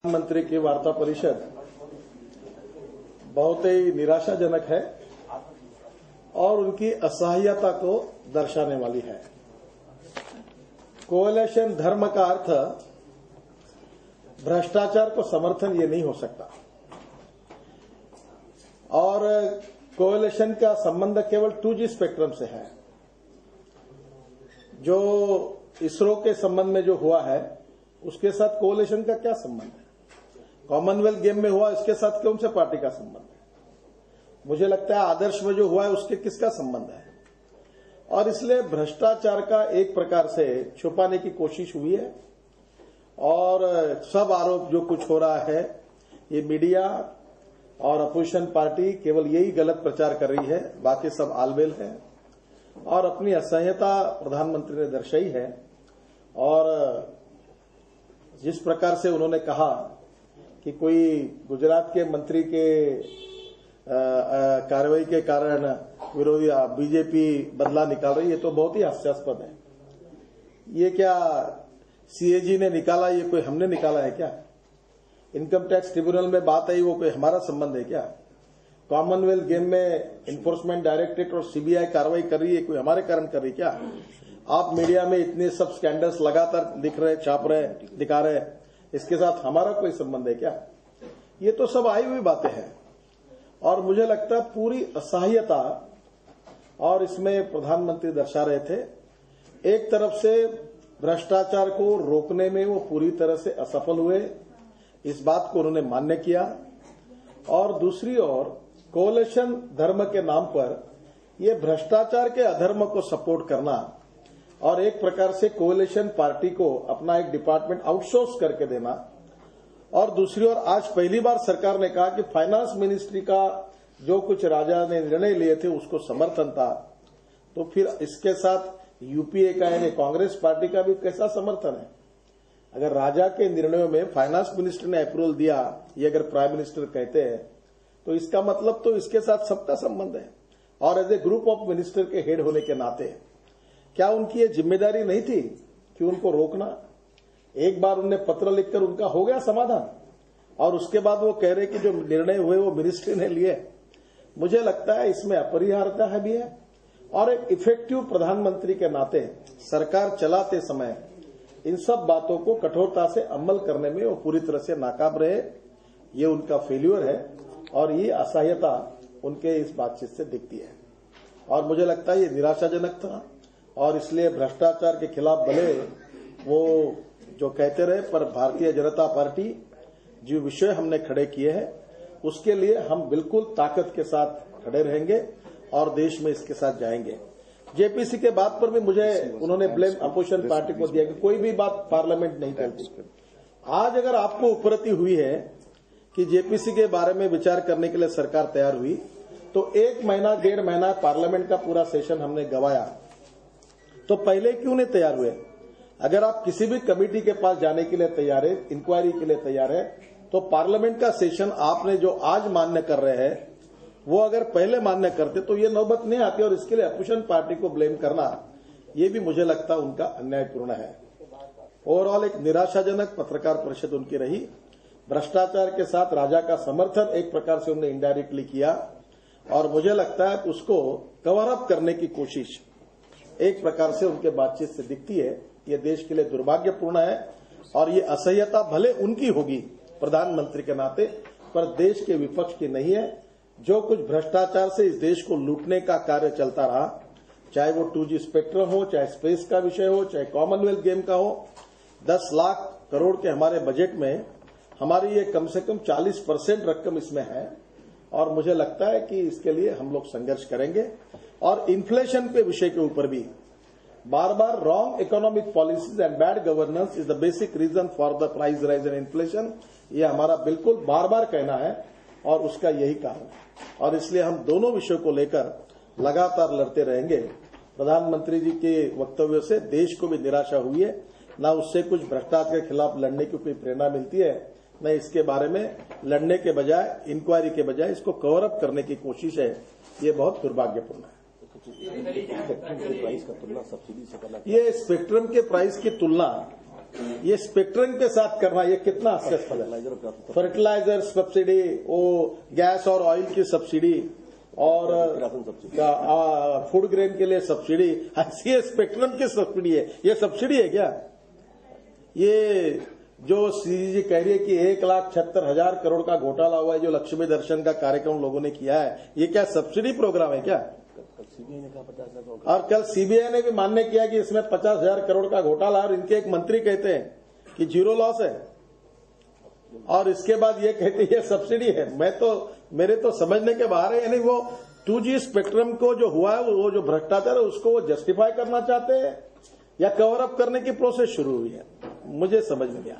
प्रधानमंत्री की वार्ता परिषद बहुत ही निराशाजनक है और उनकी असहायता को दर्शाने वाली है। कोएलिशन धर्म का अर्थ भ्रष्टाचार को समर्थन ये नहीं हो सकता और कोएलिशन का संबंध केवल 2G स्पेक्ट्रम से है। जो इसरो के संबंध में जो हुआ है उसके साथ कोएलिशन का क्या संबंध है? कॉमनवेल्थ गेम में हुआ इसके साथ कौन से पार्टी का संबंध है? मुझे लगता है आदर्श में जो हुआ है उसके किसका संबंध है? और इसलिए भ्रष्टाचार का एक प्रकार से छुपाने की कोशिश हुई है और सब आरोप जो कुछ हो रहा है ये मीडिया और अपोजिशन पार्टी केवल यही गलत प्रचार कर रही है, बाकी सब आलबेल है और अपनी असहायता प्रधानमंत्री ने दर्शाई है। और जिस प्रकार से उन्होंने कहा कि कोई गुजरात के मंत्री के कार्रवाई के कारण विरोधी बीजेपी बदला निकाल रही है, तो बहुत ही हास्यास्पद है। ये क्या सीएजी ने निकाला, ये कोई हमने निकाला है क्या? इनकम टैक्स ट्रिब्यूनल में बात आई, वो कोई हमारा संबंध है क्या? कॉमनवेल्थ गेम में इन्फोर्समेंट डायरेक्टरेट और सीबीआई कार्रवाई कर रही है, कोई हमारे कारण कर रही है क्या? आप मीडिया में इतने सब स्कैंडल्स लगातार दिख रहे, छाप रहे, दिखा रहे, इसके साथ हमारा कोई संबंध है क्या? ये तो सब आई हुई बातें हैं और मुझे लगता है पूरी असहायता और इसमें प्रधानमंत्री दर्शा रहे थे। एक तरफ से भ्रष्टाचार को रोकने में वो पूरी तरह से असफल हुए, इस बात को उन्होंने मान्य किया, और दूसरी ओर कोएलिशन धर्म के नाम पर ये भ्रष्टाचार के अधर्म को सपोर्ट करना और एक प्रकार से कोएलिशन पार्टी को अपना एक डिपार्टमेंट आउटसोर्स करके देना, और दूसरी ओर आज पहली बार सरकार ने कहा कि फाइनेंस मिनिस्ट्री का जो कुछ राजा ने निर्णय लिए थे उसको समर्थन था, तो फिर इसके साथ यूपीए का यानी कांग्रेस पार्टी का भी कैसा समर्थन है? अगर राजा के निर्णयों में फाइनेंस मिनिस्टर ने अप्रूवल दिया, ये अगर प्राइम मिनिस्टर कहते हैं, तो इसका मतलब तो इसके साथ सबका संबंध है। और as a group of minister के हेड होने के नाते क्या उनकी ये जिम्मेदारी नहीं थी कि उनको रोकना? एक बार उन्हें पत्र लिखकर उनका हो गया समाधान और उसके बाद वो कह रहे कि जो निर्णय हुए वो मिनिस्ट्री ने लिए। मुझे लगता है इसमें अपरिहार्यता है भी है और एक इफेक्टिव प्रधानमंत्री के नाते सरकार चलाते समय इन सब बातों को कठोरता से अमल करने में वो पूरी तरह से नाकाम रहे। ये उनका फेल्यूर है और ये असहायता उनके इस बातचीत से दिखती है और मुझे लगता है ये निराशाजनक था। और इसलिए भ्रष्टाचार के खिलाफ भले वो जो कहते रहे, पर भारतीय जनता पार्टी जो विषय हमने खड़े किए हैं उसके लिए हम बिल्कुल ताकत के साथ खड़े रहेंगे और देश में इसके साथ जाएंगे। जेपीसी के बात पर भी मुझे उन्होंने ब्लेम अपोजिशन पार्टी को दिया कि कोई भी बात पार्लियामेंट नहीं चलती। आज अगर आपको उपलब्धि हुई है कि जेपीसी के बारे में विचार करने के लिए सरकार तैयार हुई, तो 1 महीना 1.5 महीना पार्लियामेंट का पूरा सेशन हमने गवाया, तो पहले क्यों नहीं तैयार हुए? अगर आप किसी भी कमेटी के पास जाने के लिए तैयार है, इंक्वायरी के लिए तैयार है, तो पार्लियामेंट का सेशन आपने जो आज मान्य कर रहे हैं वो अगर पहले मान्य करते तो ये नौबत नहीं आती। और इसके लिए अपोजिशन पार्टी को ब्लेम करना ये भी मुझे लगता है उनका अन्यायपूर्ण है। ओवरऑल एक निराशाजनक पत्रकार परिषद उनकी रही। भ्रष्टाचार के साथ राजा का समर्थन एक प्रकार से उन्होंने इनडायरेक्टली किया और मुझे लगता है उसको कवर अप करने की कोशिश एक प्रकार से उनके बातचीत से दिखती है। ये देश के लिए दुर्भाग्यपूर्ण है और ये असहायता भले उनकी होगी प्रधानमंत्री के नाते, पर देश के विपक्ष की नहीं है। जो कुछ भ्रष्टाचार से इस देश को लूटने का कार्य चलता रहा, चाहे वो 2G स्पेक्ट्रम हो, चाहे स्पेस का विषय हो, चाहे कॉमनवेल्थ गेम का हो, 10 लाख करोड़ के हमारे बजट में हमारी ये कम से कम 40% रकम इसमें है और मुझे लगता है कि इसके लिए हम लोग संघर्ष करेंगे। और इन्फ्लेशन के विषय के ऊपर भी बार बार wrong economic policies and bad governance is the basic reason for the price rise and inflation, ये हमारा बिल्कुल बार बार कहना है और उसका यही कारण है। और इसलिए हम दोनों विषयों को लेकर लगातार लड़ते रहेंगे। प्रधानमंत्री जी के वक्तव्य से देश को भी निराशा हुई है, न उससे कुछ भ्रष्टाचार के खिलाफ लड़ने की कोई प्रेरणा मिलती है, न इसके बारे में लड़ने के बजाय, इंक्वायरी के बजाय इसको कवर अप करने की कोशिश है। ये बहुत दुर्भाग्यपूर्ण है। स्पेक्ट्रम के प्राइस का तुलना सब्सिडी से करना, ये स्पेक्ट्रम के प्राइस की तुलना ये स्पेक्ट्रम के साथ करना ये कितना हास्यास्पद है। फर्टिलाइजर सब्सिडी, वो गैस और ऑयल की सब्सिडी और फूड ग्रेन के लिए सब्सिडी, ये स्पेक्ट्रम की सब्सिडी है। ये सब्सिडी है क्या? ये जो सीजी कह रही है कि 1,76,000 करोड़ का घोटाला हुआ है, जो लक्ष्मी दर्शन का कार्यक्रम लोगों ने किया है, ये क्या सब्सिडी प्रोग्राम है क्या? सीबीआई ने कहा 50,000 करोड़, और कल सीबीआई ने भी मान्य किया कि इसमें 50,000 करोड़ का घोटाला, और इनके एक मंत्री कहते हैं कि जीरो लॉस है, और इसके बाद ये कहते हैं ये सब्सिडी है। मेरे तो समझने के बाहर है। यानी वो 2G स्पेक्ट्रम को जो हुआ है, वो जो भ्रष्टाचार है, उसको वो जस्टिफाई करना चाहते हैं या कवर अप करने की प्रोसेस शुरू हुई है, मुझे समझ में नहीं आया।